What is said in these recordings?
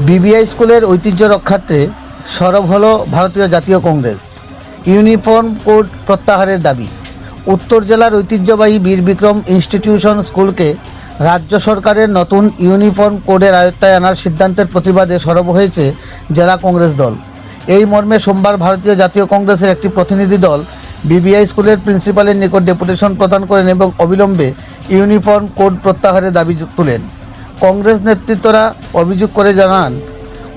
BBI স্কুলের ঐতিহ্য রক্ষার্থে সরব হল ভারতীয় জাতীয় কংগ্রেস। ইউনিফর্ম কোড প্রত্যাহারের দাবি। উত্তর জেলার ঐতিহ্যবাহী বীর বিক্রম ইনস্টিটিউশন স্কুলকে রাজ্য সরকারের নতুন ইউনিফর্ম কোডের আয়ত্তায় আনার সিদ্ধান্তের প্রতিবাদে সরব হয়েছে জেলা কংগ্রেস দল। এই মর্মে সোমবার ভারতীয় জাতীয় কংগ্রেসের একটি প্রতিনিধি দল বিবিআই স্কুলের প্রিন্সিপালের নিকট ডেপুটেশন প্রদান করেন এবং অবিলম্বে ইউনিফর্ম কোড প্রত্যাহারের দাবি তোলেন। কংগ্রেস নেতৃত্বরা অভিযোগ করে জানান,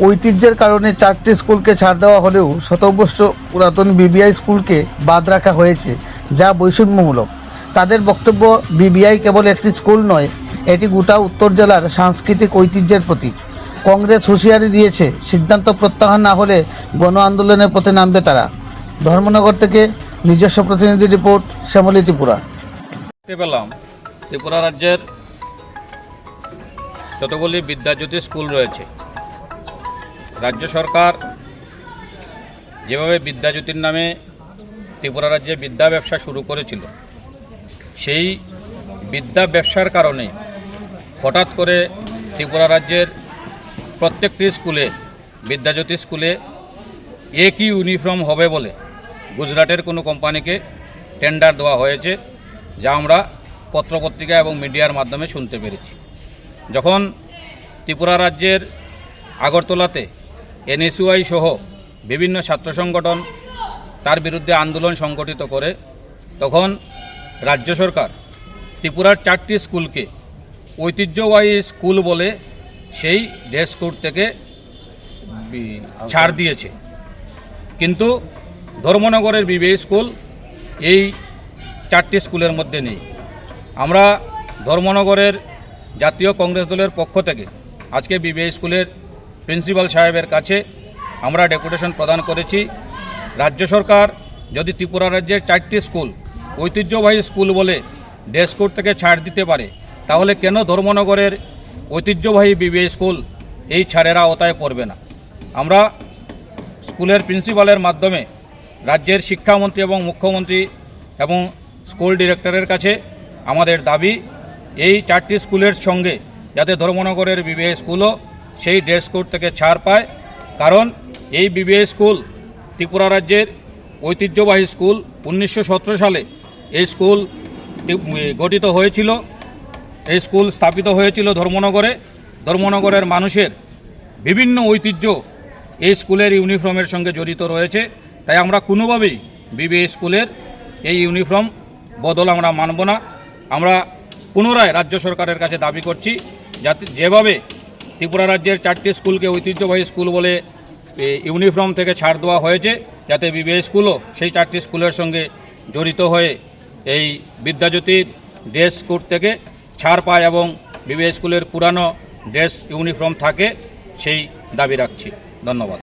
ঐতিহ্যের কারণে 4টি স্কুলকে ছাড় দেওয়া হলেও শতবর্ষ পুরাতন বিবিআই স্কুলকে বাদ রাখা হয়েছে, যা বৈষম্যমূলক। তাদের বক্তব্য, বিবিআই কেবল একটি স্কুল নয়, এটি গোটা উত্তর জেলার সাংস্কৃতিক ঐতিহ্যের প্রতীক। কংগ্রেস হুঁশিয়ারি দিয়েছে, সিদ্ধান্ত প্রত্যাহার না হলে গণ আন্দোলনের পথে নামবে তারা। ধর্মনগর থেকে নিজস্ব প্রতিনিধি রিপোর্ট, শ্যামলী ত্রিপুরা। দেখতে পেলাম ত্রিপুরা রাজ্যের যতগুলি বিদ্যাজ্যোতি স্কুল রয়েছে, রাজ্য সরকার যেভাবে বিদ্যাজ্যোতির নামে ত্রিপুরা রাজ্যে বিদ্যা ব্যবসা শুরু করেছিল, সেই বিদ্যা ব্যবসার কারণে হঠাৎ করে ত্রিপুরা রাজ্যের প্রত্যেকটি স্কুলে, বিদ্যাজ্যোতি স্কুলে একই ইউনিফর্ম হবে বলে গুজরাটের কোনো কোম্পানিকে টেন্ডার দেওয়া হয়েছে, যা আমরা পত্রপত্রিকা এবং মিডিয়ার মাধ্যমে শুনতে পেরেছি। যখন ত্রিপুরা রাজ্যের আগরতলাতে এনএসইউআই সহ বিভিন্ন ছাত্র সংগঠন তার বিরুদ্ধে আন্দোলন সংগঠিত করে, তখন রাজ্য সরকার ত্রিপুরার 4টি স্কুলকে ঐতিহ্যবাহী স্কুল বলে সেই ড্রেস কোড থেকে ছাড় দিয়েছে। কিন্তু ধর্মনগরের বিবিআই স্কুল এই 4টি স্কুলের মধ্যে নেই। আমরা ধর্মনগরের জাতীয় কংগ্রেস দলের পক্ষ থেকে আজকে বিবিআই স্কুলের প্রিন্সিপাল সাহেবের কাছে আমরা ডেপুটেশন প্রদান করেছি। রাজ্য সরকার যদি ত্রিপুরা রাজ্যের 4টি স্কুল ঐতিহ্যবাহী স্কুল বলে ড্রেস কোড থেকে ছাড় দিতে পারে, তাহলে কেন ধর্মনগরের ঐতিহ্যবাহী বিবিআই স্কুল এই ছাড়ের আওতায় পড়বে না? আমরা স্কুলের প্রিন্সিপালের মাধ্যমে রাজ্যের শিক্ষামন্ত্রী এবং মুখ্যমন্ত্রী এবং স্কুল ডিরেক্টরের কাছে আমাদের দাবি, এই 4টি স্কুলের সঙ্গে যাতে ধর্মনগরের বিবিআই স্কুলও সেই ড্রেস কোড থেকে ছাড় পায়। কারণ এই বিবিআই স্কুল ত্রিপুরা রাজ্যের ঐতিহ্যবাহী স্কুল। 1917 সালে এই স্কুল গঠিত হয়েছিল, এই স্কুল স্থাপিত হয়েছিল ধর্মনগরে। ধর্মনগরের মানুষের বিভিন্ন ঐতিহ্য এই স্কুলের ইউনিফর্মের সঙ্গে জড়িত রয়েছে। তাই আমরা কোনোভাবেই বিবিআই স্কুলের এই ইউনিফর্ম বদল আমরা মানব না। আমরা পুনরায় রাজ্য সরকারের কাছে দাবি করছি, যাতে যেভাবে ত্রিপুরা রাজ্যের 4টি স্কুলকে ঐতিহ্যবাহী স্কুল বলে ইউনিফর্ম থেকে ছাড় দেওয়া হয়েছে, যাতে বিবিআই স্কুলও সেই 4টি স্কুলের সঙ্গে জড়িত হয়ে এই বিদ্যাজ্যোতির ড্রেস কোড থেকে ছাড় পায় এবং বিবিআই স্কুলের পুরানো ড্রেস ইউনিফর্ম থাকে, সেই দাবি রাখছি। ধন্যবাদ।